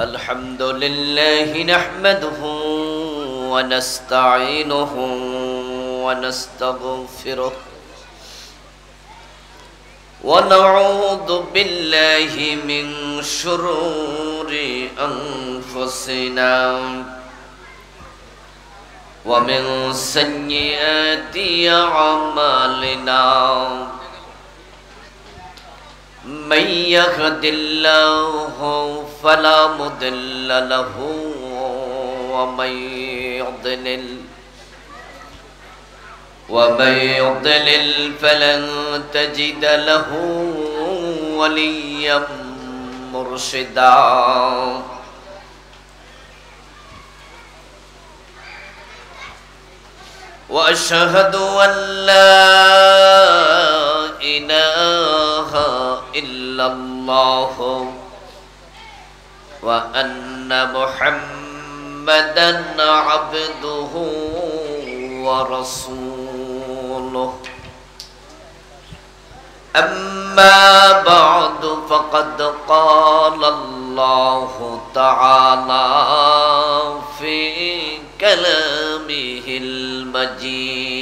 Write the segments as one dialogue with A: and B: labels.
A: الحمد لله نحمده ونستعينه ونستغفره ونعوذ بالله من شرور أنفسنا ومن سيئات أعمالنا من يهد الله فلا مضل له ومن يضلل فلن تجد له وليا مرشدا وأشهد أن لا إله إلا الله وأن محمدا عبده ورسوله أما بعد فقد قال الله تعالى في كلامه المجيد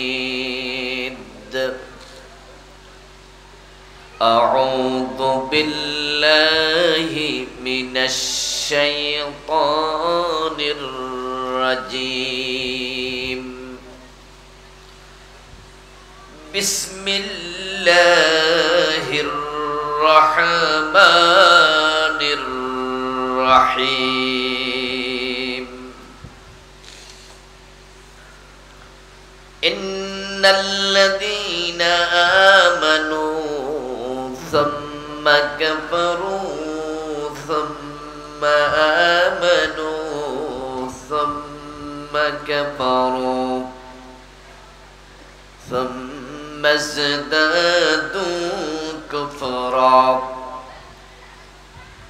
A: أعوذ بالله من الشيطان الرجيم بسم الله الرحمن الرحيم إن الذين آمنوا ثم كفروا ثم آمنوا ثم كفروا ثم ازدادوا كفرا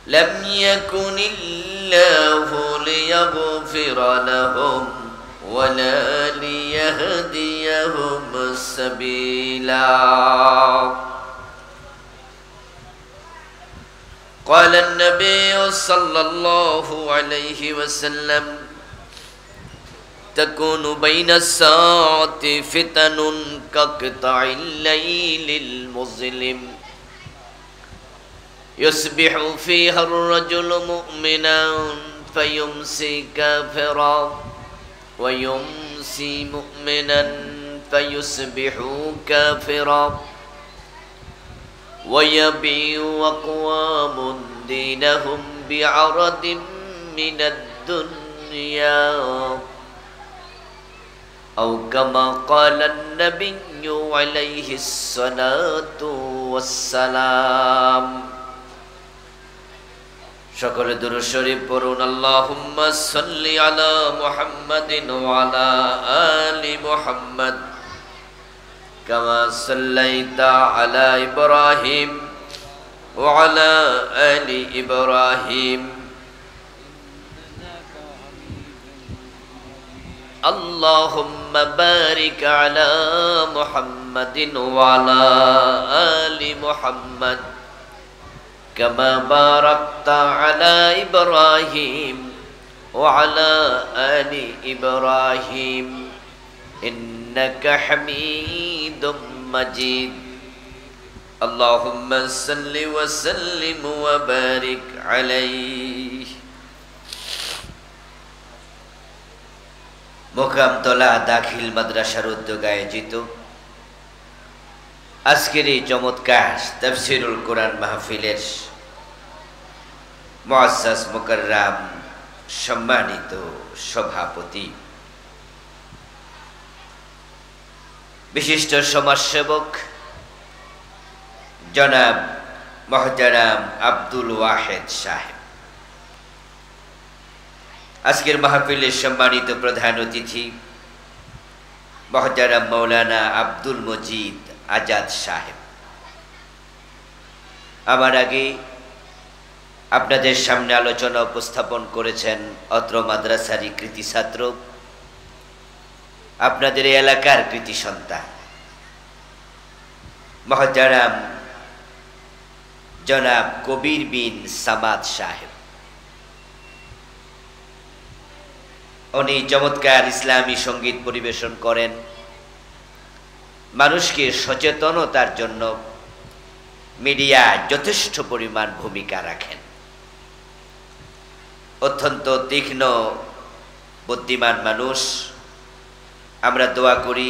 A: لم يكن الله ليغفر لهم ولا ليهديهم سبيلا قال النبي صلى الله عليه وسلم تكون بين الساعة فتن كقطع الليل المظلم يصبح فيها الرجل مؤمنا فيمسي كافرا ويمسي مؤمنا فيصبح كافرا ويبيع أقوام دينهم بعرض من الدنيا أو كما قال النبي عليه الصلاة والسلام সকলে দুরূদ শরীফ পড়ুন আল্লাহুম্মা সাল্লি আলা মুহাম্মাদিন ওয়া আলা আলি মুহাম্মাদ কামা সাল্লাইতা আলা ইব্রাহিম ওয়া আলা আলি ইব্রাহিম আল্লাহুম্মা বারিক আলা মুহাম্মাদিন ওয়া আলা আলি মুহাম্মাদ كما باركت على إبراهيم وعلى آل إبراهيم إنك حميد مجيد اللهم صل وسلم وبارك عليه মোকামতলা দাখিল মাদ্রাসার উদ্যোগে আয়োজিত আজকের এই চমৎকার তাফসীরুল কোরআন মাহফিলের মুআজ্জাজ মুকাররাম সম্মানিত সভাপতি, বিশিষ্ট সমাজসেবক জনাব মুহতারাম আব্দুল ওয়াহেদ সাহেব, আজকের মাহফিলের সম্মানিত প্রধান অতিথি মুহতারাম মাওলানা আব্দুল মজিদ আজাদ সাহেব, আমার আগে আপনাদের সামনে আলোচনা উপস্থাপন করেছেন অত্র মাদ্রাসারই কৃতি ছাত্র, আপনাদের এই এলাকার কৃতি সন্তান মুহতারাম জনাব কবির বিন সামাদ সাহেব। উনি চমৎকার ইসলামী সঙ্গীত পরিবেশন করেন, মানুষকে সচেতনতার জন্য মিডিয়া যথেষ্ট পরিমাণ ভূমিকা রাখেন। অত্যন্ত তীক্ষ্ণ বুদ্ধিমান মানুষ। আমরা দোয়া করি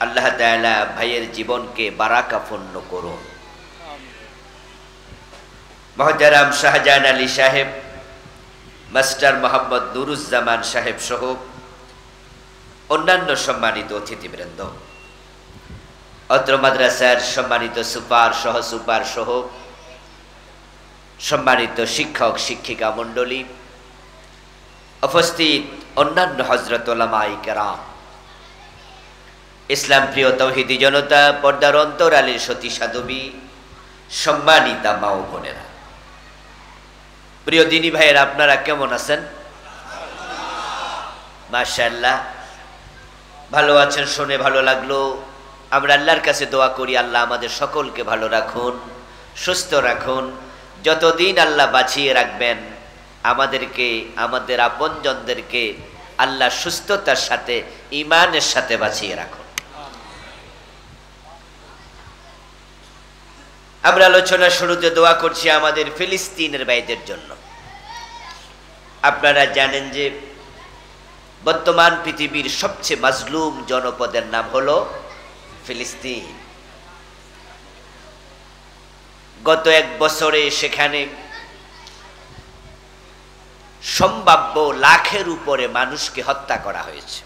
A: আল্লাহ তাআলা ভাইয়ের জীবনকে বারাকাপূর্ণ করুন। মহতারাম শাহজাহান আলী সাহেব, মাস্টার মোহাম্মদ নুরুজ্জামান সাহেব সহ অন্যান্য সম্মানিত অতিথিবৃন্দ, অত্র মাদ্রাসার সম্মানিত সুপার, সহ সুপার সহ সম্মানিত শিক্ষক শিক্ষিকা মণ্ডলী, উপস্থিত অন্যান্য হযরত উলামায়ে কেরাম, ইসলাম প্রিয় তৌহিদি জনতা, পর্দার অন্তরালের সতী সাধবী, সম্মানিতা মা ও বোনেরা, প্রিয় দিনী ভাইয়েরা, আপনারা কেমন আছেন? মাশাআল্লাহ, ভালো আছেন শুনে ভালো লাগলো। আমরা আল্লাহর কাছে দোয়া করি আল্লাহ আমাদের সকলকে ভালো রাখুন, সুস্থ রাখুন। যতদিন আল্লাহ বাঁচিয়ে রাখবেন আমাদেরকে, আমাদের আপনজনদেরকে আল্লাহ সুস্থতার সাথে, ঈমানের সাথে বাঁচিয়ে রাখুন। আমরা আলোচনা শুরুতে দোয়া করছি আমাদের ফিলিস্তিনের ভাইদের জন্য। আপনারা জানেন যে বর্তমান পৃথিবীর সবচেয়ে মাজলুম জনপদের নাম হলো ফিলিস্তিন। গত এক বছরে সেখানে সম্ভাব্য লাখের উপরে মানুষকে হত্যা করা হয়েছে।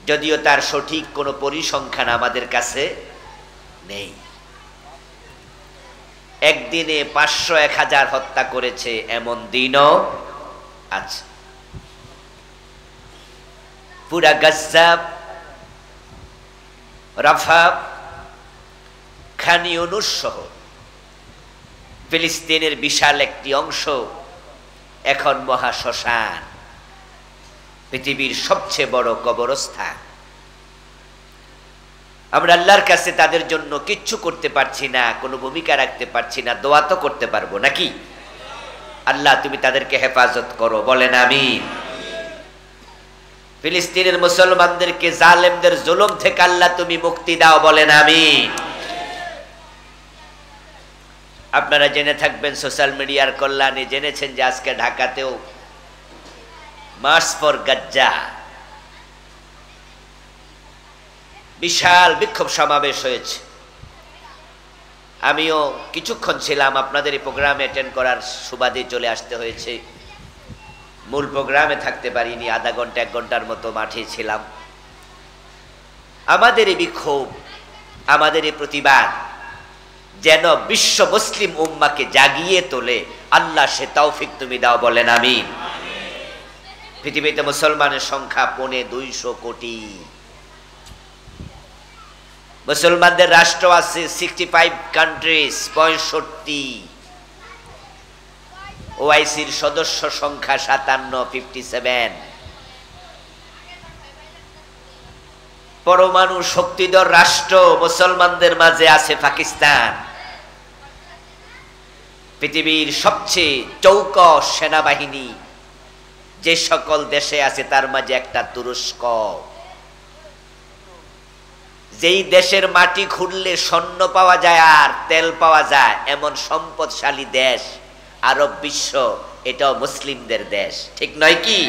A: যদিও তার সঠিক কোনো পরিসংখ্যান আমাদের কাছে নেই। একদিনে 500-1000 হত্যা করেছে এমন দিনও আছে। পুরা গাজ্জা, রাফা, খান ইউনুস সহ ফিলিস্তিনের বিশাল একটি অংশ এখন মহা শ্মশান, পৃথিবীর সবচেয়ে বড় কবরস্থান। আমরা আল্লাহর কাছে তাদের জন্য কিচ্ছু করতে পারছি না, কোনো ভূমিকা রাখতে পারছি না, দোয়া তো করতে পারবো নাকি? আল্লাহ তুমি তাদেরকে হেফাজত করো, বলেন আমিন। ফিলিস্তিনের মুসলমানদেরকে জালেমদের জুলুম থেকে আল্লাহ তুমি মুক্তি দাও, বলেন আমিন। আপনারা জেনে থাকবেন, সোশ্যাল মিডিয়ার কল্যাণে জেনেছেন যে আজকে ঢাকাতেও মার্চ ফর গাজ্জা বিশাল বিক্ষোভ সমাবেশ হয়েছে। আমিও কিছুক্ষণ ছিলাম, আপনাদের এই প্রোগ্রামে অ্যাটেন্ড করার সুবাদে চলে আসতে হয়েছে। মূল প্রোগ্রামে থাকতে পারিনি, আধা ঘন্টা 1 ঘন্টার মতো মাঠে ছিলাম। আমাদের এই বিক্ষোভ, আমাদের এই প্রতিবাদ যেন বিশ্ব মুসলিম উম্মাকে জাগিয়ে তোলে, আল্লাহ সে তৌফিক তুমি দাও, বলেন আমিন। পৃথিবীতে মুসলমানের সংখ্যা 250 কোটি। মুসলমানদের রাষ্ট্র আছে 65 কান্ট্রিজ, 65। ওআইসির সদস্য সংখ্যা 57। পরমাণু শক্তিধর রাষ্ট্র মুসলমানদের মাঝে আছে পাকিস্তান। পৃথিবীর সবচেয়ে চৌকস সেনাবাহিনী যে সকল দেশে আছে তার মাঝে একটা তুরস্ক। যেই দেশের মাটি খুঁড়লে স্বর্ণ পাওয়া যায় আর তেল পাওয়া যায় এমন সম্পদশালী দেশ আরব বিশ্ব, এটাও মুসলিমদের দেশ, ঠিক নয় কি?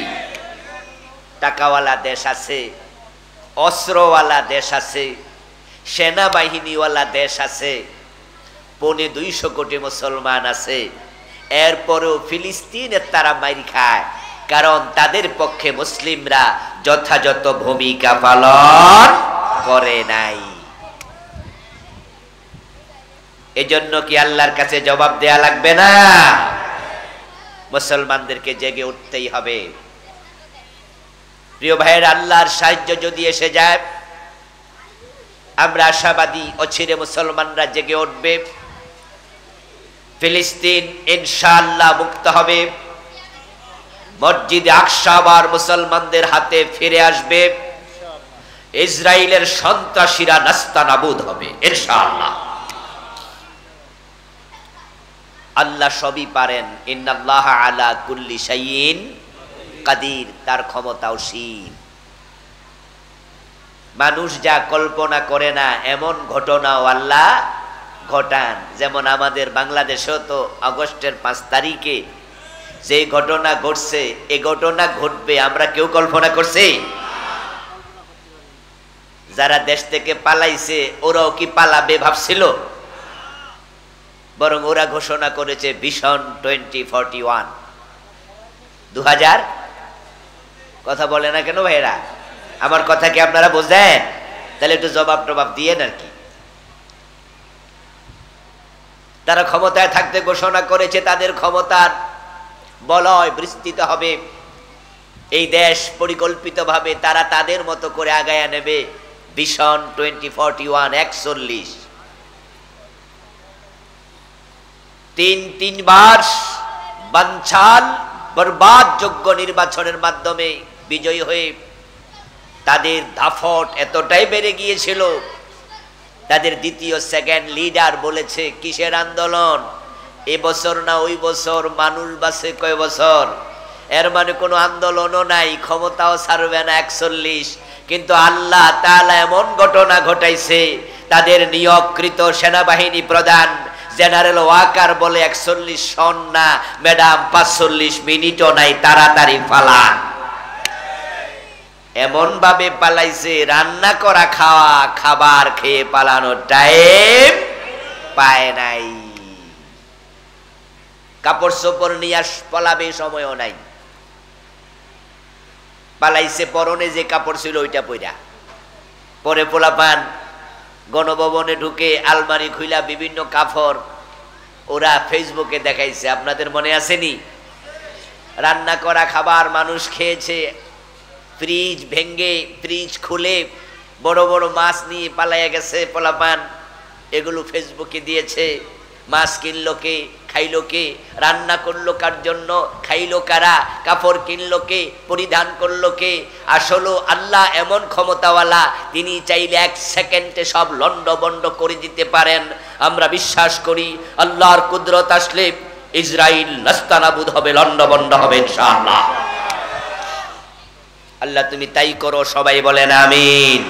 A: টাকাওয়ালা দেশ আছে, অস্ত্রওয়ালা দেশ আছে, সেনাবাহিনীওয়ালা দেশ আছে, 250 কোটি মুসলমান আছে। এরপরেও ফিলিস্তিনের তারা মাইর খায়, কারণ তাদের পক্ষে মুসলিমরা যথাযথ ভূমিকা পালন করে নাই। এজন্য কি আল্লাহর কাছে জবাব দেয়া লাগবে না? মুসলমানদেরকে জেগে উঠতেই হবে। প্রিয় ভাইয়ের, আল্লাহর সাহায্য যদি এসে যায়, আমরা আশাবাদী অচিরে মুসলমানরা জেগে উঠবে। ফিলিস্তিন ইনশাআল্লাহ মুক্ত হবে। মসজিদে আকসা আবার মুসলমানদের হাতে ফিরে আসবে। ইসরায়েলের সন্ত্রাসীরা নাস্তানাবুদ হবে ইনশাআল্লাহ। আল্লাহ সবই পারেন। ইন্নাল্লাহা আলা কুল্লি শাইইন কাদির, তার ক্ষমতা অসীম। মানুষ যা কল্পনা করে না এমন ঘটনাও আল্লাহ ঘটান। যেমন আমাদের বাংলাদেশেও তো আগস্টের 5 তারিখে যে ঘটনা ঘটছে, এ ঘটনা ঘটবে আমরা কেউ কল্পনা করছি? যারা দেশ থেকে পালাইছে ওরাও কি পালাবে ভাবছিল? বরং ওরা ঘোষণা করেছে ভিশন 2041। 2000 কথা বলে না কেন ভাইরা? আমার কথা কি আপনারা বোঝেন? তাহলে একটু জবাব টবাব দিয়ে আর কি। তারা ক্ষমতায় থাকতে ঘোষণা করেছে তাদের ক্ষমতার বলয় বিস্তৃত হবে, এই দেশ পরিকল্পিতভাবে তারা তাদের মতো করে আগায়া নেবে। ভিশন 2041 41 তিনবার বানচাল বরবাদযোগ্য নির্বাচনের মাধ্যমে বিজয়ী হয়ে তাদের দাফট এতটাই বেড়ে গিয়েছিল, তাদের দ্বিতীয় সেকেন্ড লিডার বলেছে কিসের আন্দোলন, এবছর না ওই বছর, মানুষ বাঁচে কয় বছর, এর মানে কোনো আন্দোলনও নাই, ক্ষমতাও ছাড়বে না 41। কিন্তু আল্লাহ তাআলা এমন ঘটনা ঘটাইছে, তাদের নিয়োগকৃত সেনাবাহিনী প্রধান জেনারেল ওয়াকার বলে 41 সন না ম্যাডাম 45 মিনিটও নাই, তাড়াতাড়ি পালান। এমন ভাবে পালাইছে, রান্না করা খাওয়া খাবার খেয়ে পালানোর টাইম পায় নাই। কাপড় চোপড় নিয়ে পলাবে সময়ও নাই, পালাইছে পরনে যে কাপড় ছিল ওইটা পইরা। পরে পোলাপান গণভবনে ঢুকে আলমারি খুইলা বিভিন্ন কাপড় ওরা ফেসবুকে দেখাইছে, আপনাদের মনে আসেনি? রান্না করা খাবার মানুষ খেয়েছে, ফ্রিজ ভেঙ্গে ফ্রিজ খুলে বড় বড় মাছ নিয়ে পালাইয়া গেছে পোলাপান, এগুলো ফেসবুকে দিয়েছে। মাছ কিনলো কে, খাইলো কে, রান্না করলো কার জন্য, খাইলো কারা, কাপড় কিনলো কে, পরিধান করলো কে? আসলে আল্লাহ এমন ক্ষমতাওয়ালা, তিনি চাইলে 1 সেকেন্ডে সব লন্ডভন্ড করে দিতে পারেন। আমরা বিশ্বাস করি আল্লাহর কুদরত আসলে ইসরাইল নাস্তানাবুদ হবে, লন্ডভন্ড হবে ইনশাআল্লাহ। আল্লাহ তুমি তাই করো, সবাই বলেন আমিন।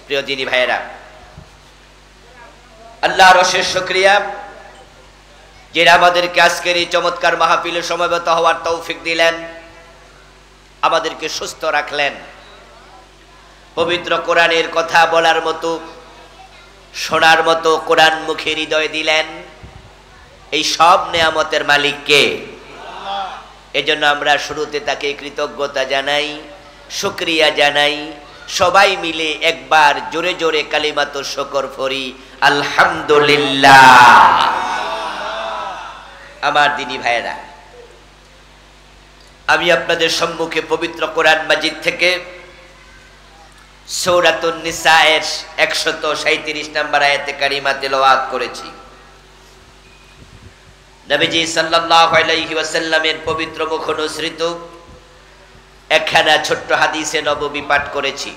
A: প্রিয় দিনী ভাইয়েরা, আল্লাহর অশেষ শুকরিয়া যে আমাদেরকে আজকের এই চমৎকার মাহফিলে সমবেত হওয়ার তৌফিক দিলেন, আমাদেরকে সুস্থ রাখলেন, পবিত্র কোরআনের কথা বলার মতো শোনার মতো কোরআন মুখে হৃদয় দিলেন। এই সব নেয়ামতের মালিক কে? এজন্য আমরা শুরুতে তাকে কৃতজ্ঞতা জানাই, শুকরিয়া জানাই। সবাই মিলে একবার জোরে জোরে কালিমাতু শুকর পড়ি, আলহামদুলিল্লাহ। আমার দিনী ভাইয়েরা, আমি আপনাদের সম্মুখে পবিত্র কোরআন মাজিদ থেকে সূরাতুন নিসা-এর 137 নম্বর আয়াতে কারিমা তেলাওয়াত করেছি। নবীজি সাল্লাল্লাহু আলাইহি ওয়াসাল্লামের পবিত্র মুখ অনুসৃত একখানা ছোট্ট হাদিসে নববী পাঠ করেছি।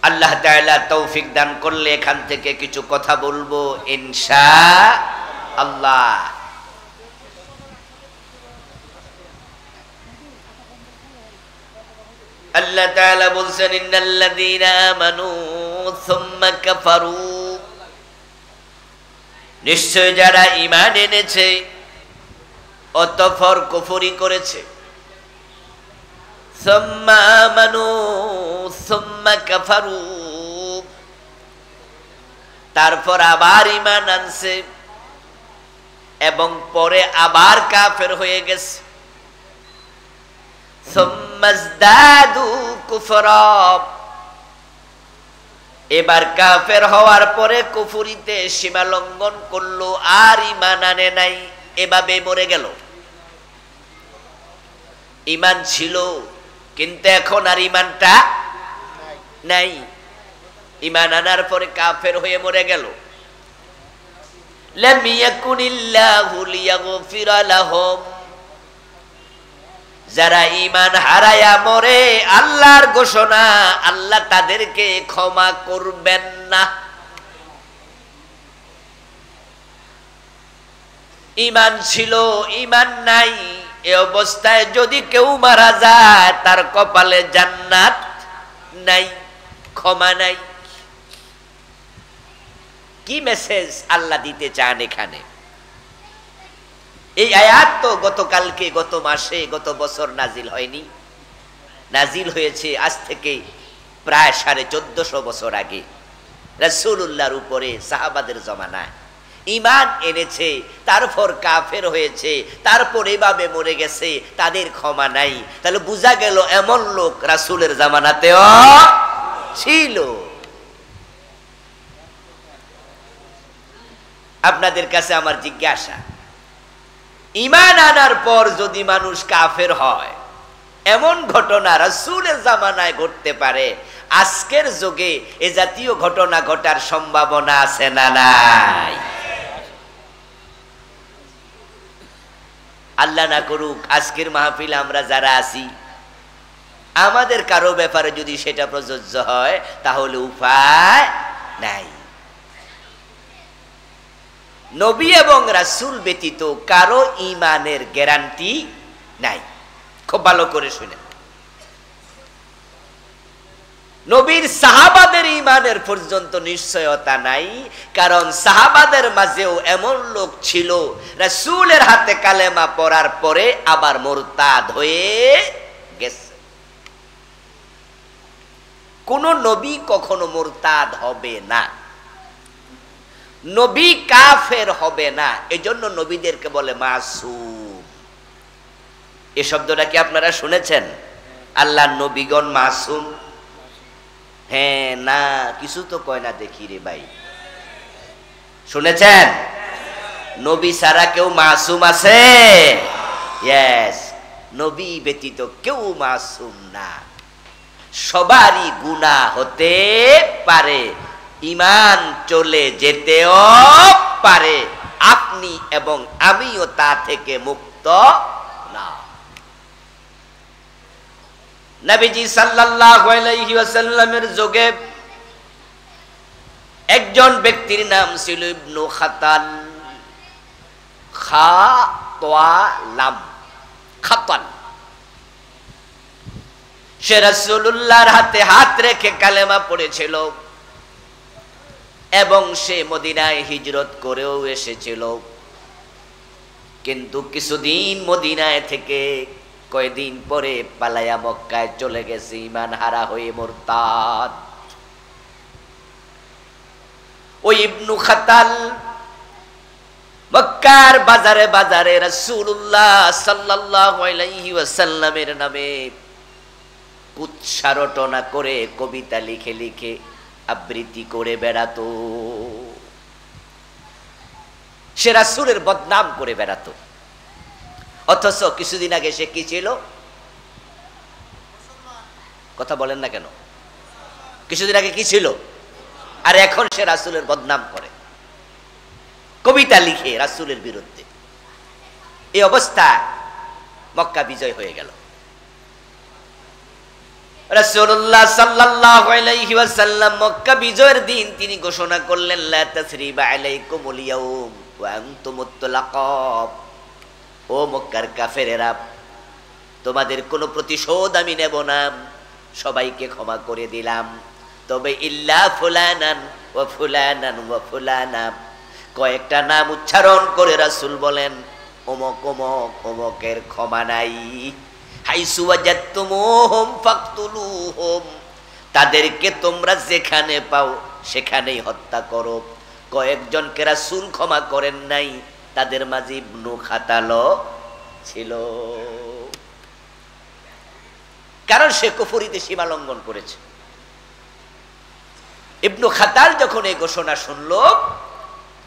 A: আল্লাহ তাআলা তৌফিক দান করলে এখান থেকে কিছু কথা বলবো ইনশাআল্লাহ। আল্লাহ তাআলা বলছেন ইন্নাল্লাযীনা আমানু সুম্মা কাফারু, নিশ্চয় যারা ঈমান এনেছে অতঃপর কুফরি করেছে। সুম্মা আমানু সুম্মা কাফারু, তারপর আবার ঈমান আনছে এবং পরে আবার কাফের হয়ে গেছে। সুম্মাজদাদু কুফরা, এবার কাফের হওয়ার পরে কুফরিতে সীমা লঙ্ঘন করলো, আর ঈমান আনে নাই, এভাবে মরে গেল। ঈমান ছিল কিন্তু এখন আর ঈমানটা নাই, ঈমান আনার পরে কাফের হয়ে মরে গেল। লাম ইয়াকুনিল্লাহু লিয়াগফিরা লাহুম, যারা ঈমান হারায়া মরে আল্লাহর ঘোষণা আল্লাহ তাদেরকে ক্ষমা করবেন না। ঈমান ছিল, ঈমান নাই, এ অবস্থায় যদি কেউ মারা যায় তার কপালে জান্নাত নাই, ক্ষমা নাই। কি মেসেজ আল্লাহ দিতে চান এখানে? এই আয়াত তো গতকালকে, গত মাসে, গত বছর নাজিল হয়নি, নাজিল হয়েছে আজ থেকে প্রায় 1450 বছর আগে রাসূলুল্লাহর উপরে, সাহাবাদের জমানায়। ঈমান এনেছে, তারপর কাফের হয়েছে, তারপর এভাবে মরে গেছে, তাদের ক্ষমা নাই। তাহলে বোঝা গেল এমন লোক রাসূলের জামানাতেও ছিল। আপনাদের কাছে আমার জিজ্ঞাসা, ঈমান আনার পর যদি মানুষ কাফের হয়, এমন ঘটনা রাসূলের জামানায় ঘটতে পারে, আজকের যুগে এ জাতীয় ঘটনা ঘটার সম্ভাবনা আছে না নাই? আল্লাহ না করুক আজকের মাহফিলে আমরা যারা আছি, আমাদের কারো ব্যাপারে যদি সেটা প্রযোজ্য হয় তাহলে উপায় নাই। নবী এবং রাসূল ব্যতীত কারো ঈমানের গ্যারান্টি নাই। খুব ভালো করে শুনেন, নবীর সাহাবাদের ঈমানের পর্যন্ত নিশ্চয়তা নাই, কারণ সাহাবাদের মাঝেও এমন লোক ছিল রাসূলের হাতে কালেমা পড়ার পরে আবার মুরতাদ হয়ে গেছে। কোন নবী কখনো মুরতাদ হবে না, নবী কাফের হবে না, এজন্য নবীদেরকে বলে মাসুম। এই শব্দটা কি আপনারা শুনেছেন? আল্লাহর নবীগণ মাসুম? হ্যাঁ না, কিছু তো কয় না দেখি রে ভাই। শুনেছেন? নবী ছাড়া কেউ মাসুম আছে? ইয়েস, নবী ব্যতীত কেউ মাসুম না। সবারই গুনাহ হতে পারে, ঈমান চলে যেতেও পারে, আপনি এবং আমিও তা থেকে মুক্ত না। নবীজি সাল্লাল্লাহু আলাইহি ওয়াসাল্লামের যুগে একজন ব্যক্তির নাম ছিল ইবনু খাতাল, খাতাল। সে রাসূলুল্লাহর হাতে হাত রেখে কালেমা পড়েছিল এবং সে মদিনায় হিজরত করেও এসেছিল, কিন্তু কিছুদিন মদিনায় থেকে কয়েকদিন পরে পালায়া মক্কায় চলে গেছে, ঈমান হারা হয়ে মুরতাদ। ওই ইবনু খাতাল মক্কার বাজারে বাজারে রাসূলুল্লাহ সাল্লাল্লাহু আলাইহি ওয়াসাল্লামের নামে কুৎসা রটনা করে, কবিতা লিখে লিখে আবৃত্তি করে বেড়াতো। সে রাসূলের বদনাম করে বেড়াতো, অথচ কিছুদিন আগে সে কি ছিল? কথা বলেন না কেন? কিছুদিন আগে কি ছিল? আর এখন সে রাসূলের বদনাম করে, কবিতা লিখে রাসূলের বিরুদ্ধে। এই অবস্থা মক্কা বিজয় হয়ে গেল। রাসূলুল্লাহ সাল্লাল্লাহু আলাইহি ওয়াসাল্লাম মক্কা বিজয়ের দিন তিনি ঘোষণা করলেন, লা তাসরিবা আলাইকুমুল ইয়াউম ওয়া আনতুমুত তুলাকাব। ও মক্কার কাফেরেরা, তোমাদের কোনো প্রতিশোধ আমি নেব না, সবাইকে ক্ষমা করে দিলাম, তবে ইল্লা ফুলানান ওয়া ফুলানান ওয়া ফুলানা, কয়েকটা নাম উচ্চারণ করে রাসূল বলেন, অমক অমক অমকের ক্ষমা নাই। হাইসু ওয়াজাদতুমুহুম ফাকতুলুহুম, তাদেরকে তোমরা যেখানে পাও সেখানেই হত্যা করো। কয়েকজনকে রাসূল ক্ষমা করেন নাই, তাদের মাঝে ইবনু খাতালও ছিল, কারণ সে কুফরিতে সীমা লঙ্ঘন করেছে। ইবনু খাতাল যখন এই ঘোষণা শুনল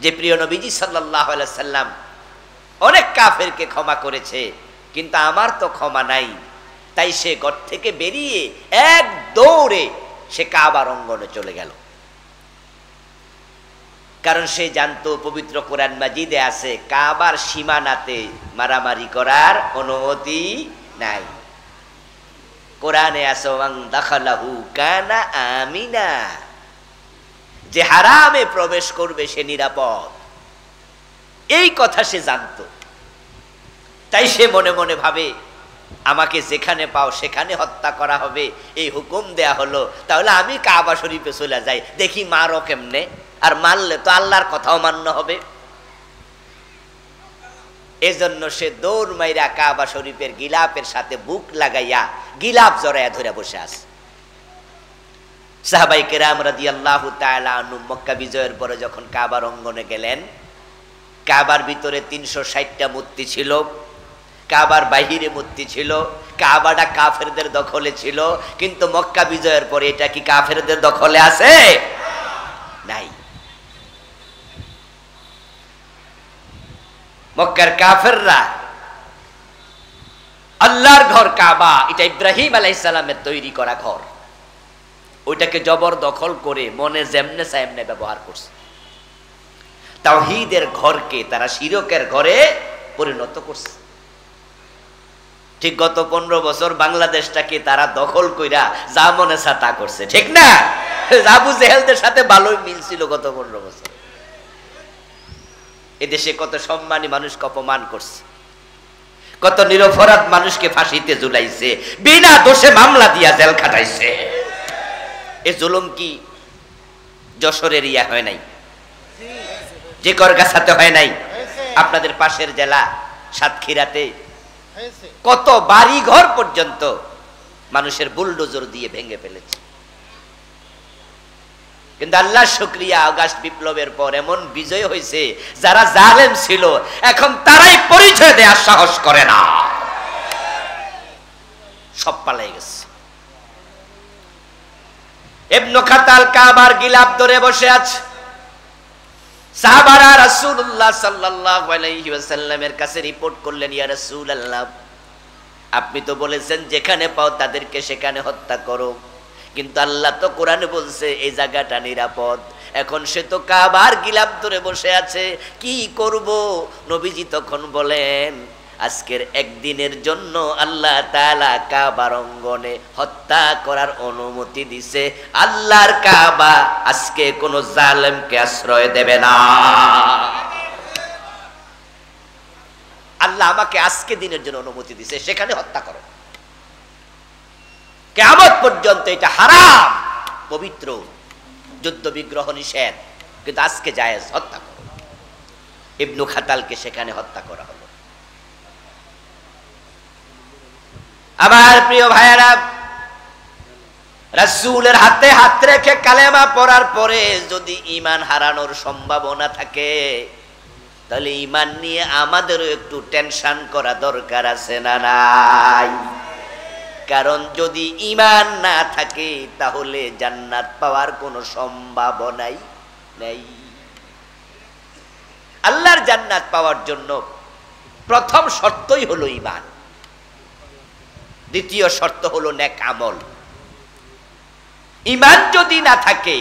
A: যে প্রিয় নবীজি সাল্লাল্লাহু আলাইহি সাল্লাম অনেক কাফেরকে ক্ষমা করেছে, কিন্তু আমার তো ক্ষমা নাই, তাই সে ঘর থেকে বেরিয়ে এক দৌড়ে সে কাবার অঙ্গনে চলে গেল। কারণ সে জানতো পবিত্র কোরআন মাজিদে আছে কাবার সীমানাতে মারামারি করার অনুমতি নাই। কোরআনে আছে ওয়াং দাখালাহু কানা আমিনা, যে হারামে প্রবেশ করবে সে নিরাপদ। এই কথা সে জানতো। তাই সে মনে মনে ভাবে আমাকে যেখানে পাও সেখানে হত্যা করা হবে, এই হুকুম দেয়া হলো, তাহলে আমি কাবা শরীফে চলে যাই, দেখি মারো কেমনে, আর মারলে তো আল্লাহর কথাও মান্য হবে। এজন্য সে দৌড় মাইরা কাবা শরীফের গিলাপের সাথে বুক লাগাইয়া গিলাপ জড়াইয়া ধরে বসে আছে। সাহাবায়ে কেরাম রাদিয়াল্লাহু তাআলা আনহু মক্কা বিজয়ের পরে যখন কাবার অঙ্গনে গেলেন, কাবার ভিতরে 360টা মূর্তি ছিল, কাবার বাহিরে মূর্তি ছিল, কাবাটা কাফেরদের দখলে ছিল, কিন্তু মক্কা বিজয়ের পরে এটা কি কাফেরদের দখলে আছে? নাই। মক্কার কাফেররা আল্লাহর ঘর কাবা, এটা ইব্রাহিম আলাইহিস সালামের তৈরি করা ঘর, ওইটাকে জবরদখল করে মনে যেমনে চায় এমনে ব্যবহার করছে। তাওহীদের ঘরকে তারা শিরকের ঘরে পরিণত করছে। ঠিক গত 15 বছর বাংলাদেশটাকে তারা দখল কইরা যা মনে চা তা করছে, ঠিক না? আবু জেহেলদের সাথে ভালোই মিল ছিল গত 15 বছর। এদেশে কত সম্মানী মানুষকে অপমান করছে, কত নিরপরাধ মানুষকে ফাঁসিতে ঝুলাইছে, বিনা দোষে মামলা দিয়া জেল খাটাইছে। এ জুলুম কি যশোরের ইয়া হয় নাই, যে করগাছাতে হয় নাই? আপনাদের পাশের জেলা সাতক্ষীরাতে কত বাড়ি ঘর পর্যন্ত মানুষের বুলডোজার দিয়ে ভেঙে ফেলেছে। কিন্তু আল্লাহ শুকরিয়া, আগস্ট বিপ্লবের পর এমন বিজয় হয়েছে, যারা জালেম ছিল এখন তারাই পরিচয় দেওয়ার সাহস করে না, সব পালাই গেছে। ইবনে খাতাল কাবার গিলাফ ধরে বসে আছে। সাহাবারা রাসূলুল্লাহ সাল্লাল্লাহু আলাইহি ওয়াসাল্লামের কাছে রিপোর্ট করলেন, ইয়া রাসূলুল্লাহ, আপনি তো বলেছেন যেখানে পাও তাদেরকে সেখানে হত্যা করো, কিন্তু আল্লাহ তো কোরআনে বলছে এই জায়গাটা নিরাপদ। এখন সে তো কাবার গিলাফ ধরে বসে আছে, কি করব? নবীজি তখন বলেন, আজকের একদিনের জন্য আল্লাহ তাআলা কাবার অঙ্গনে হত্যা করার অনুমতি দিছে। আল্লাহর কাবা আজকে কোন জালেমকে আশ্রয় দেবে না। আল্লাহ আমাকে আজকে দিনের জন্য অনুমতি দিছে, সেখানে হত্যা করো। কিয়ামত পর্যন্ত এটা হারাম, পবিত্র, যুদ্ধ বিগ্রহ নিষেধ, কিন্তু আজকে জায়েজ, হত্যা করো। ইবনে খাতালকে সেখানে হত্যা করা হলো। আমার প্রিয় ভাইয়েরা, রাসূলের হাতে হাত রেখে কালেমা পড়ার পরে যদি ঈমান হারানোর সম্ভাবনা থাকে, তাহলে ঈমান নিয়ে আমাদেরও একটু টেনশন করা দরকার আছে না নাই? কারণ যদি ঈমান না থাকে তাহলে জান্নাত পাওয়ার কোনো সম্ভাবনাই নেই। আল্লাহর জান্নাত পাওয়ার জন্য প্রথম শর্তই হলো ঈমান, দ্বিতীয় শর্ত হলো নেক আমল। ঈমান যদি না থাকে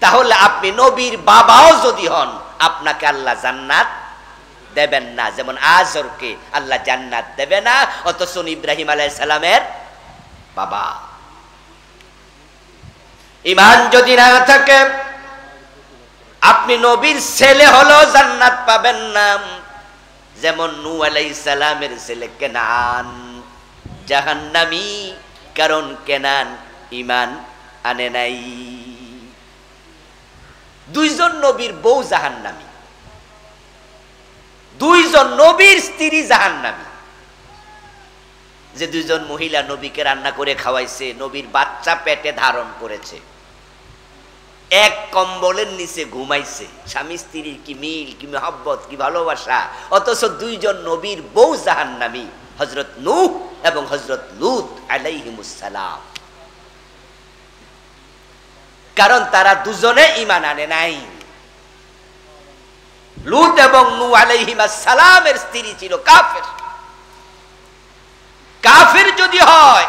A: তাহলে আপনি নবীর বাবাও যদি হন, আপনাকে আল্লাহ জান্নাত দেবেন না। যেমন আজরকে আল্লাহ জান্নাত দেবে না, অথচ ইব্রাহিম আলাইহিস সালামের বাবা। ঈমান যদি না থাকে আপনি নবীর ছেলে হলো জান্নাত পাবেন না। যেমন নূহ আলাইহিস সালামের ছেলে কেনান জাহান্নামী, কারণ কেনান ঈমান আনে নাই। দুইজন নবীর বউ জাহান্নামী, দুইজন নবীর স্ত্রী জাহান্নামী। যে দুইজন মহিলা নবীকে রান্না করে খাওয়াইছে, নবীর বাচ্চা পেটে ধারণ করেছে, এক কম্বলের নিচে ঘুমাইছে, স্বামী স্ত্রীর কি মিল, কি মহব্বত, কি ভালোবাসা, অথচ দুইজন নবীর বউ জাহান্নামী, হযরত নূহ এবং হযরত লূত আলাইহিমুস সালাম। কারণ তারা দুজনে ঈমান আনে নাই। লূত এবং নূহ আলাইহিমাস সালামের স্ত্রী ছিল কাফের। কাফের যদি হয়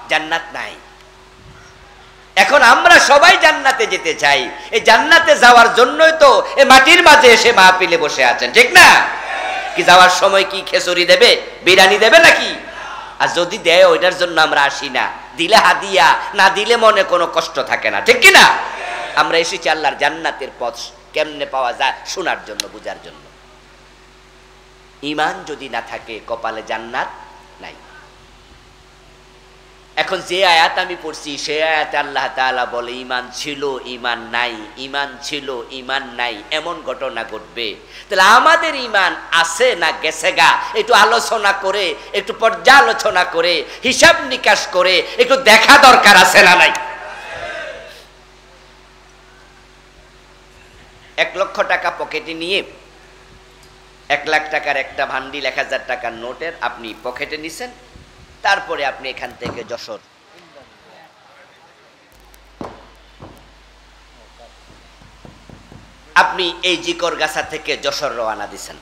A: জান্নাত নাই। এখন আমরা সবাই জান্নাতে যেতে চাই, এই জান্নাতে যাওয়ার জন্যই তো এই মাটির মাঝে এসে মাহফিলে বসে আছেন, ঠিক না? কি যাওয়ার সময় কি খিচুড়ি দেবে, বিরিয়ানি দেবে নাকি? আর যদি দেয় ওইটার জন্য আমরা আসি না, দিলে হাদিয়া, না দিলে মনে কোনো কষ্ট থাকে না, ঠিক কি না? আমরা এসেছি আল্লাহর জান্নাতের পথ কেমনে পাওয়া যায় শোনার জন্য, বুঝার জন্য। ঈমান যদি না থাকে কপালে জান্নাত নাই। এখন যে আয়াত আমি পড়ছি সেই আয়াতে আল্লাহ তাআলা বলে ঈমান ছিল ঈমান নাই, ঈমান ছিল ঈমান নাই, এমন ঘটনা ঘটবে। তাহলে আমাদের ঈমান আছে না গেছে গা, একটু আলোচনা করে, একটু পর্যালোচনা করে, হিসাব নিকাশ করে একটু দেখা দরকার আছে না নাই? 1 লক্ষ টাকা পকেটে নিয়ে 1 লাখ টাকার একটা ভান্ডিল 1000 টাকার নোটের আপনি পকেটে নিছেন, তারপরে আপনি এখান থেকে যশোর আপনি এই জিকরগাছা থেকে যশোর রওনা দিছেন,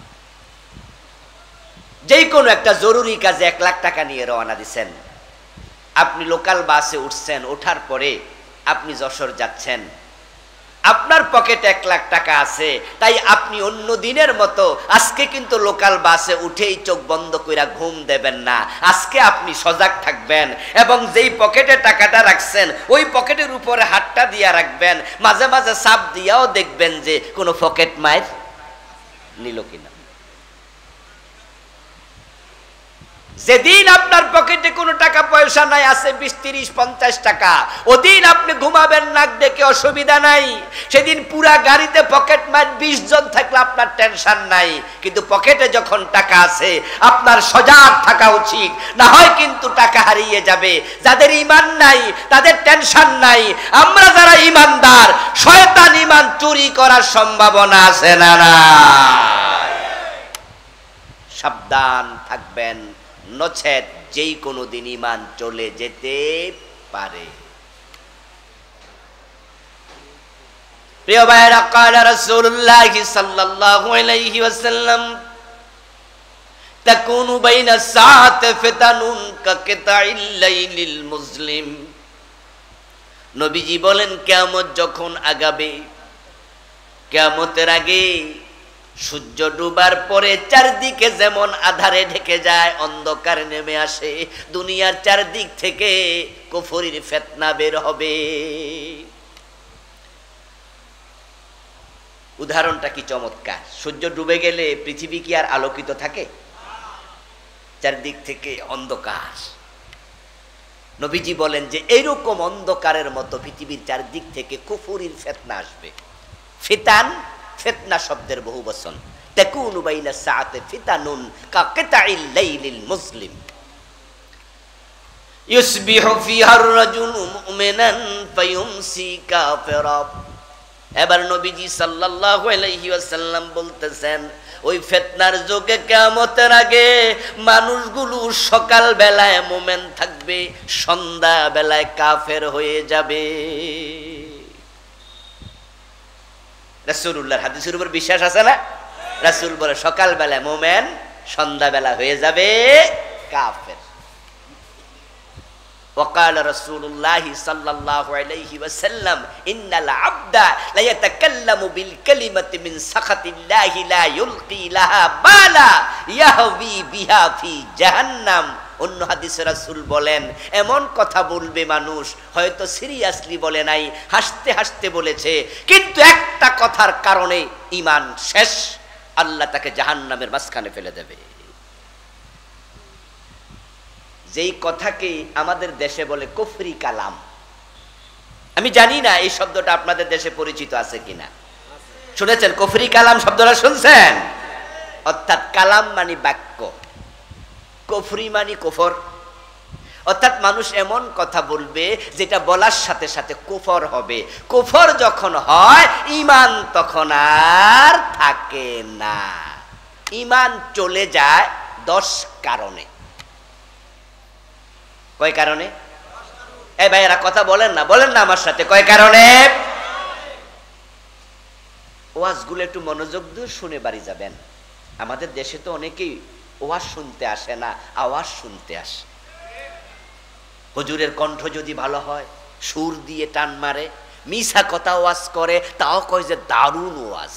A: যেই কোনো একটা জরুরি কাজে 1 লাখ টাকা নিয়ে রওনা দিছেন। আপনি লোকাল বাসে উঠছেন, ওঠার পরে আপনি যশোর যাচ্ছেন, আপনার পকেটে 1 লাখ টাকা আছে, তাই আপনি অন্য দিনের মতো আজকে কিন্তু লোকাল বাসে উঠেই চোখ বন্ধ কইরা ঘুম দেবেন না। আজকে আপনি সজাগ থাকবেন এবং যেই পকেটে টাকাটা রাখছেন ওই পকেটের উপরে হাতটা দিয়া রাখবেন, মাঝে মাঝে চাপ দিয়াও দেখবেন যে কোনো পকেট মাইর নিল কিনা। যেদিন আপনার পকেটে কোনো টাকা পয়সা নাই, আছে 20, 30, 50 টাকা, ওদিন আপনি ঘুমাবেন নাক ডেকে, অসুবিধা নাই। সেদিন পুরা গাড়িতে পকেট মার 20 জন থাকলে আপনার টেনশন নাই, কিন্তু পকেটে যখন টাকা আছে আপনার সজাগ থাকা উচিত, না হয় কিন্তু টাকা হারিয়ে যাবে। যাদের ঈমান নাই তাদের টেনশন নাই, আমরা যারা ঈমানদার শয়তান ঈমান চুরি করার সম্ভাবনা আছে না না? সাবধান থাকবেন, নচেত যেই কোনো দিন ঈমান চলে যেতে পারে। প্রিয় ভাইরা, قال رسول الله صلى الله عليه وسلم تكون بين الساعة فتن كقطع الليل المظلم। নবীজি বলেন কিয়ামত যখন আগাবে, কিয়ামতের আগে সূর্য ডুবার পরে চারদিকে যেমন আধারে ঢেকে যায়, অন্ধকার নেমে আসে, দুনিয়ার চারদিক থেকে কুফরির ফিতনা বের হবে। উদাহরণটা কি চমৎকার! সূর্য ডুবে গেলে পৃথিবী কি আর আলোকিত থাকে? চারদিক থেকে অন্ধকার। নবীজি বলেন যে এইরকম অন্ধকারের মতো পৃথিবীর চারদিক থেকে কুফরির ফিতনা আসবে। ফিতান, ফিতনা শব্দের বহু বচন। তাকুনু বাইনা সাআতি ফিতানুন কাকিতাইল লাইলিল মুসলিম ইউসবিহু ফিহা আর-রাজুলু মুমিনান ফায়ুমসি কাফিরা। এবার নবীজি সাল্লাল্লাহু আলাইহি ওয়াসাল্লাম বলতেছেন, ওই ফিতনার যুগে কিয়ামতের আগে মানুষগুলো সকাল বেলায় মুমিন থাকবে, সন্ধ্যা বেলায় কাফের হয়ে যাবে। রাসূলুল্লাহর হাদিসের উপর বিশ্বাস আছে না? রাসূল বলে সকাল বেলায় মুমিন, সন্ধ্যা বেলা হয়ে যাবে কাফের। وقال رسول الله صلى الله عليه وسلم إن العبد لا يتكلم بالكلمة من سخط الله لا يلقي لها بالا يهوي بها في جهنم। অন্য হাদিসে রাসূল বলেন এমন কথা বলবে মানুষ, হয়তো সিরিয়াসলি বলে নাই, হাসতে হাসতে বলেছে, কিন্তু একটা কথার কারণে ঈমান শেষ, আল্লাহ তাকে জাহান্নামের মাঝখানে ফেলে দেবে। যেই কথাকে আমাদের দেশে বলে কুফরি কালাম, আমি জানি না এই শব্দটা আপনাদের দেশে পরিচিত আছে কিনা। শুনেছেন কুফরি কালাম শব্দটা? শুনছেন? অর্থাৎ কালাম মানে বাক্য, কুফরি মানে কুফর, অর্থাৎ মানুষ এমন কথা বলবে যেটা বলার সাথে সাথে কুফর হবে। কুফর যখন হয় ঈমান তখন আর থাকে না। ঈমান চলে যায় 10 কারণে। কয় কারণে? এই ভাইয়েরা কথা বলেন না, বলেন না আমার সাথে, কয় কারণে? ওয়াজগুলো একটু মনোযোগ দিয়ে শুনে বাড়ি যাবেন। আমাদের দেশে তো অনেকেই ওয়াজ শুনতে আসে না, আওয়াজ শুনতে আসে। হুজুরের কণ্ঠ যদি ভালো হয়, সুর দিয়ে টান মারে, মিছা কথা ওয়াজ করে, তাও কয় যে দারুণ ওয়াজ।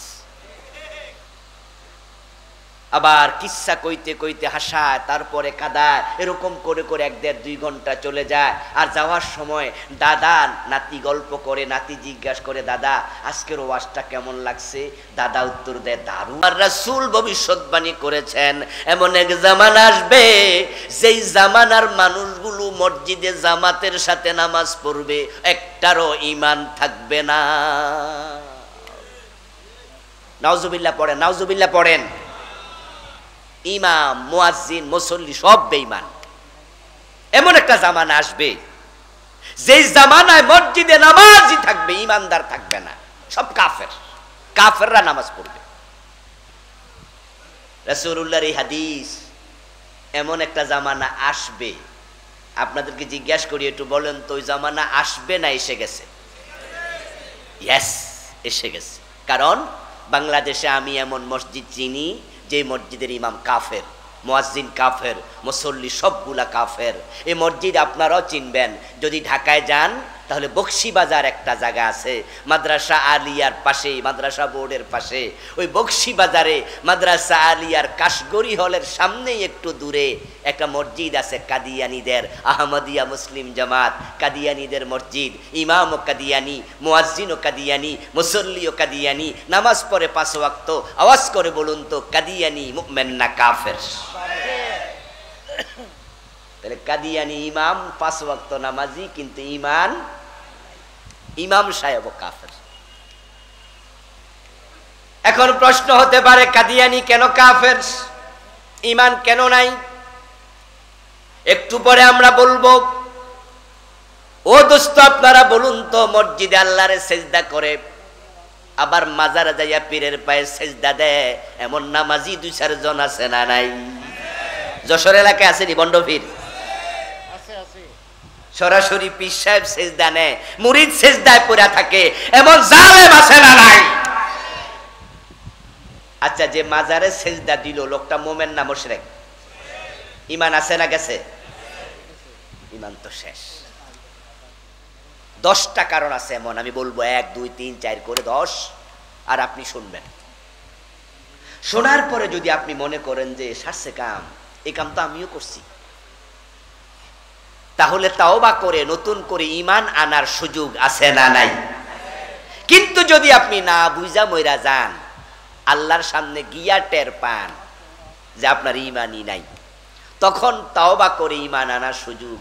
A: আবার কিচ্ছা কইতে কইতে হাসায়, তারপরে কাঁদায়, এরকম করে করে 1-1.5-2 ঘন্টা চলে যায়। আর যাওয়ার সময় দাদা নাতি গল্প করে, নাতি জিজ্ঞাসা করে, দাদা আজকের ওয়াজটা কেমন লাগছে? দাদা উত্তর দেয়, দারুণ। আর রাসূল ভবিষ্যৎবাণী করেছেন এমন এক জামানা আসবে যেই জামানার মানুষগুলো মসজিদে জামাতের সাথে নামাজ পড়বে, একটারও ঈমান থাকবে না। নাউজুবিল্লাহ পড়েন, নাউজুবিল্লাহ পড়েন। ইমাম, মুয়াজ্জিন, মুসল্লি সব বেঈমান। এমন একটা জামানা আসবে যেই জামানায় মসজিদে নামাজই থাকবে, ঈমানদার থাকবে না, সব কাফের। কাফেররা নামাজ পড়বে। রাসূলুল্লাহর এই হাদিস, এমন একটা জামানা আসবে। আপনাদেরকে জিজ্ঞাসা করি, একটু বলেন তো ওই জামানা আসবে না এসে গেছে? ইয়েস, এসে গেছে। কারণ বাংলাদেশে আমি এমন মসজিদ চিনি যে মসজিদের ইমাম কাফের, মুয়াজ্জিন কাফের, মুসল্লি সবগুলা কাফের। এই মসজিদ আপনারাও চিনবেন। যদি ঢাকায় যান তাহলে বকশীবাজার একটা জায়গা আছে, মাদ্রাসা আলিয়ার পাশে, মাদ্রাসা বোর্ডের পাশে। ওই বকশীবাজারে মাদ্রাসা আলিয়ার কাশগড়ি হলের সামনেই একটু দূরে একটা মসজিদ আছে কাদিয়ানীদের, আহমদিয়া মুসলিম জামাত কাদিয়ানীদের মসজিদ। ইমাম ও কাদিয়ানী, মুয়াজ্জিন ও কাদিয়ানী, মুসল্লি ও কাদিয়ানী, নামাজ পড়ে 5 ওয়াক্ত। আওয়াজ করে বলুন তো, কাদিয়ানী মুমিন না কাফের? তাহলে কাদিয়ানী ইমাম 5 ওয়াক্ত নামাজি, কিন্তু ইমাম সাহেব কাফের। এখন প্রশ্ন হতে পারে, কাদিয়ানী কেন কাফের, ঈমান কেন নাই? একটু পরে আমরা বলবো। ও দোস্ত, আপনারা বলুন তো, মসজিদে আল্লাহরে সেজদা করে আবার মাজারে যাইয়া পীরের পায়ে সেজদা দেয় এমন নামাজি 2-4 জন আছে না নাই? যশোর এলাকায় আছে নি বন্ডপীর? সরাসরি পীর সাহেব সেজদা নেয়, মুরিদ সেজদায় পড়ে থাকে এমন জালেম আছে না নাই? আচ্ছা, যে মাজারে সেজদা দিল লোকটা মুমিন না মুশরিক? ঈমান আছে না গেছে? ঈমান তো শেষ। 10টা কারণ আছে এমন, আমি বলবো 1, 2, 3, 4 করে 10, আর আপনি শুনবেন। শোনার পরে যদি আপনি মনে করেন যে সারছে কাম, এই কাম তো আমিও করছি, তাহলে তাওবা করে নতুন করে ঈমান আনার সুযোগ আছে না নাই? কিন্তু যদি আপনি না বুঝা মইরা যান, আল্লাহর সামনে গিয়া টের পান যে আপনার ঈমানই নাই, তখন তাওবা করে ঈমান আনার সুযোগ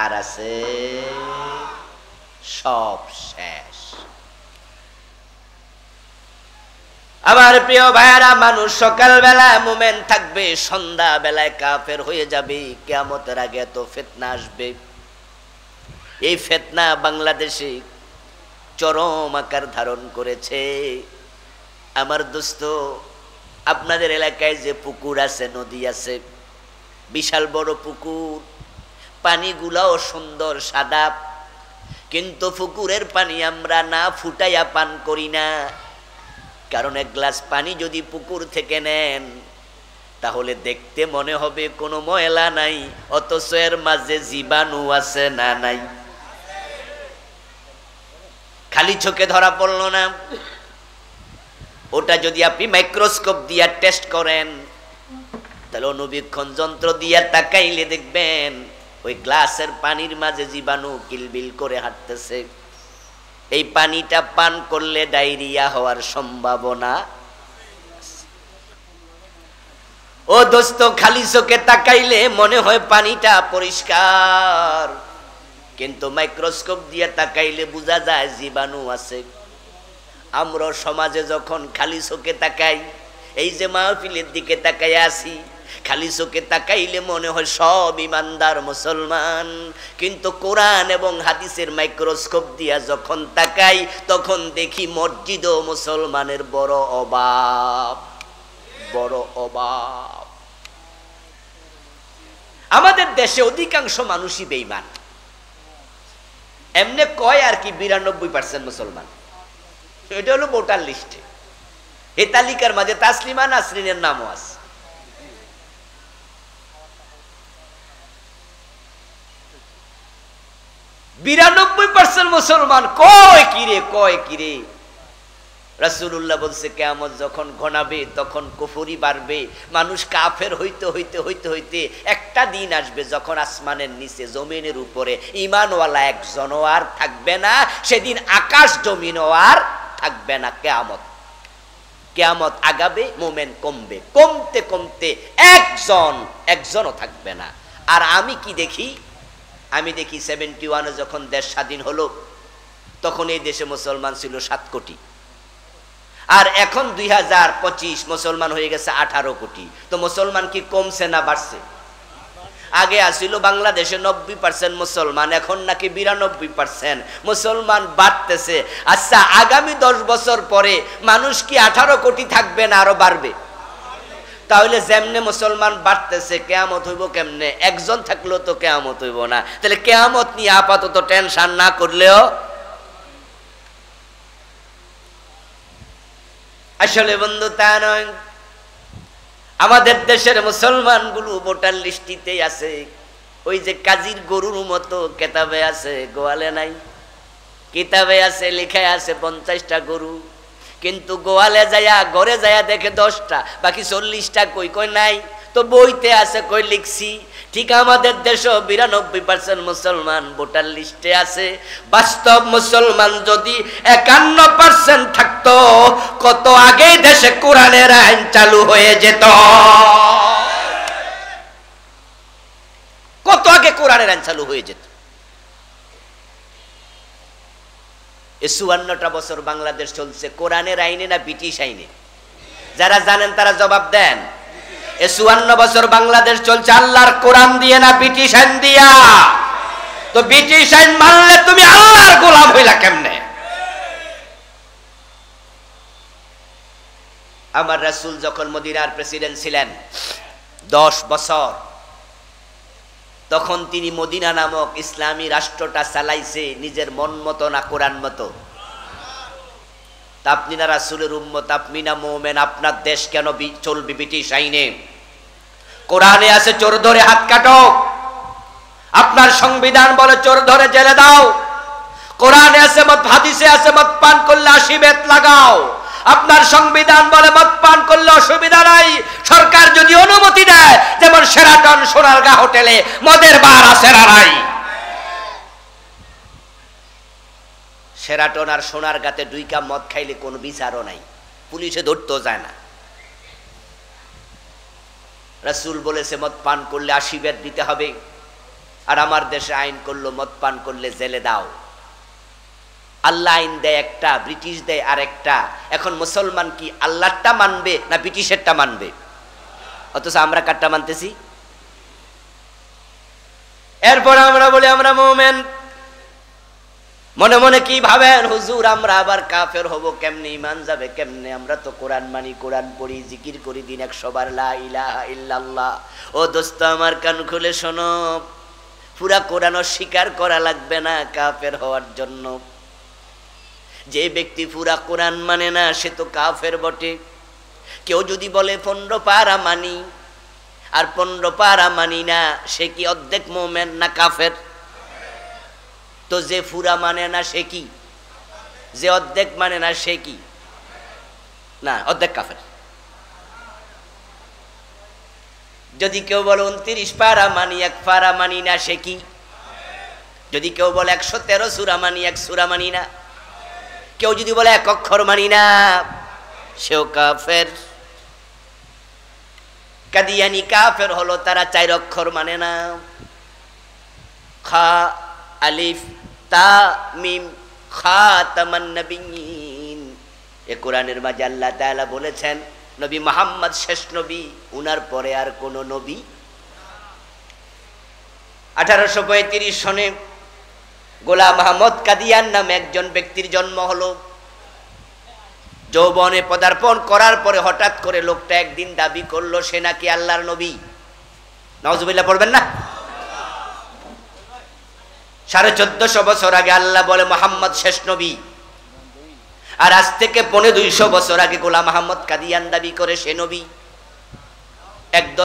A: আর আছে? সব শেষ। আমার প্রিয় ভাইরা, মানুষ সকাল বেলায় মুমিন থাকবে, সন্ধ্যা বেলায় কাফের হয়ে যাবে। কিয়ামতের আগে এত ফিতনা আসবে। এই ফিতনা বাংলাদেশে চরম আকার ধারণ করেছে। আমার দোস্ত, আপনাদের এলাকায় যে পুকুর আছে, নদী আছে, বিশাল বড় পুকুর, পানিগুলাও সুন্দর সাদা, কিন্তু পুকুরের পানি আমরা না ফুটাইয়া পান করি না। কারণ 1 গ্লাস পানি যদি পুকুর থেকে নেন তাহলে দেখতে মনে হবে কোনো ময়লা নাই, অথচ এর মাঝে জীবাণু আছে না নাই? খালি চোখে ধরা পড়লো না। ওটা যদি আপনি মাইক্রোস্কোপ দিয়া টেস্ট করেন, তাহলে অনুবীক্ষণ যন্ত্র দিয়া তাকাইলে দেখবেন ওই গ্লাসের পানির মাঝে জীবাণু কিলবিল করে হাঁটতেছে। এই পানিটা পান করলে ডায়রিয়া হওয়ার সম্ভাবনা। ও দোস্ত, খালি চোখে তাকাইলে মনে হয় পানিটা পরিষ্কার, কিন্তু মাইক্রোস্কোপ দিয়ে তাকাইলে বোঝা যায় জীবাণু আছে। আমরা সমাজে যখন খালি চোখে তাকাই, এই যে মাহফিলের দিকে তাকাই আসি, খালি চোখে তাকাইলে মনে হয় সব ইমানদার মুসলমান, কিন্তু কোরআন এবং হাদিসের মাইক্রোস্কোপ দিয়া যখন তাকাই তখন দেখি মসজিদ ও মুসলমানের বড় অভাব, বড় অভাব। আমাদের দেশে অধিকাংশ মানুষই বেঈমান। এমনি কয় আর কি 92% মুসলমান। এটা হলো ভোটার লিস্টে। এই তালিকার মাঝে তাসলিমা নাসরিনের নামও আছে। (92% মুসলমান। কয় কিরে, কয় কিরে? রাসূলুল্লাহ বলছে কিয়ামত যখন ঘনাবে তখন কুফরি বাড়বে, মানুষ কাফের হইতে হইতে হইতে হইতে একটা দিন আসবে যখন আসমানের নিচে জমিনের উপরে ঈমানওয়ালা একজনও আর থাকবে না, সেদিন আকাশ জমিনও আর থাকবে না। কিয়ামত আগাবে, মোমেন কমবে, কমতে কমতে একজনও থাকবে না। আর আমি কি দেখি? আমি দেখি 71 যখন দেশ স্বাধীন হলো তখন এই দেশে মুসলমান ছিল 7 কোটি, আর এখন 2025 মুসলমান হয়ে গেছে 18 কোটি। তো মুসলমান কি কমছে না বাড়ছে? আগে আসিল বাংলাদেশে 90% মুসলমান, এখন নাকি 92% মুসলমান বাড়তেছে। আচ্ছা, আগামী 10 বছর পরে মানুষ কি 18 কোটি থাকবে না আরো বাড়বে? তাহলে যেমনে মুসলমান বাড়তেছে কিয়ামত হইব কেমনে? একজন থাকলেও তো কিয়ামত হইব না। তাহলে কিয়ামত নিয়ে আপাতত টেনশন না করলেও, আসলে বন্ধু তা নয়। আমাদের দেশের মুসলমানগুলো ভোটার লিস্টিতে আছে, ওই যে কাজীর গরুর মতো কেতাবে আছে, গোয়ালে নাই। কিতাবে আছে, লেখায় আছে 50টা গরু, কিন্তু গোয়ালে যায়া ঘরে যায়া দেখে 10টা, বাকি 40টা কই কই নাই। তো বইতে আছে কই লিখছি। ঠিক আমাদের দেশও 92% মুসলমান ভোটার লিস্টে আছে। বাস্তব মুসলমান যদি 51% থাকতো, কত আগে দেশে কোরআনের আইন চালু হয়ে যেত, কত আগে কোরআনের আইন চালু হয়ে যেত। 54টা বছর বাংলাদেশ চলছে কোরআনের আইনে না ব্রিটিশ আইনে? যারা জানেন তারা জবাব দেন। 54 বছর বাংলাদেশ চলছে আল্লাহর কোরআন দিয়ে না ব্রিটিশ আইন দিয়া? তো ব্রিটিশ আইন মানলে তুমি আল্লাহর গোলাম হইলা কেমনে? আমার রাসূল যখন মদিনার প্রেসিডেন্ট ছিলেন 10 বছর, তখন তিনি মদিনা নামক ইসলামী রাষ্ট্রটা চালাইছে নিজের মন মতো না কোরআন মতো? তা আপনি না রাসূলের উম্মত, আপনি না মুমিন, আপনার দেশ কেন চলবে ব্রিটিশ আইনে? কোরআনে আছে চোর ধরে হাত কাটো, আপনার সংবিধান বলে চোর ধরে জেলে দাও। কোরআনে আছে মদ, হাদিসে আছে মদ পান করলে 80 বেত লাগাও। আপনার সংবিধান বলে মদ পান করলে অসুবিধা নাই, সরকার যদি অনুমতি দেয়, যেমন শেরাটন সোনারগাঁ হোটেলে মদের বার আছে না নাই? শেরাটন আর সোনারগাঁতে 2 কাপ মদ খাইলে কোনো বিচারও নাই, পুলিশে ধরতেও যায় না। রাসূল বলেছে মদ পান করলে 80 বেত দিতে হবে, আর আমার দেশে আইন করলো মদ পান করলে জেলে দাও। আল্লাহ আইন দেয় একটা, ব্রিটিশ দেয় আরেকটা। এখন মুসলমান কি আল্লাহরটা মানবে না ব্রিটিশেরটা মানবে? অথচ আমরা কারটা মানতেছি। এরপর আমরা বলি আমরা মুমিন। মনে মনে কি ভাবেন, হুজুর আমরা আবার কাফের হব কেমনে, ঈমান যাবে কেমনে? আমরা তো কোরআন মানি, কোরআন পড়ি, জিকির করি দিন 100 বার লা ইলাহা ইল্লাল্লাহ। ও দোস্ত আমার কান খুলে শোনো, পুরা কোরআন স্বীকার করা লাগবে না কাফের হওয়ার জন্য। যে ব্যক্তি পুরা কোরআন মানে না সে তো কাফের বটে। কেউ যদি বলে 15 পারা মানি আর 15 পারা মানি না, সে কি অর্ধেক মুমিন না কাফের? তো যে পুরা মানে না সে কি? যে অর্ধেক মানে না সে কি? না, অর্ধেক কাফের। যদি কেউ বলে 29 পারা মানি 1 পারা মানি না, সে কি? যদি কেউ বলে 113 সূরা মানি 1 সূরা মানি না, কেউ যদি বলে 1 অক্ষর মানি না, সেও কাফের। কাদিয়ানি কাফের হলো তারা 4 অক্ষর মানে না। খা আলিফ তা মিম খাতামান নবিয়্যিন। এ কোরআনের মাঝে আল্লাহ তাআলা বলেছেন নবী মুহাম্মদ শেষ নবী, উনার পরে আর কোন নবী। 1835 সনে গোলাম আহমদ কাদিয়ান নামে একজন ব্যক্তির জন্ম হলো। যৌবনে পদার্পণ করার পরে হঠাৎ করে লোকটা একদিন দাবি করলো সে নাকি আল্লাহর নবী। নাউজুবিল্লাহ পড়বেন না? 1450 বছর আগে আল্লাহ বলে মুহাম্মদ শেষ নবী, আর আজ থেকে 250 বছর আগে গোলাম আহমদ কাদিয়ান দাবি করে সে নবী। একদম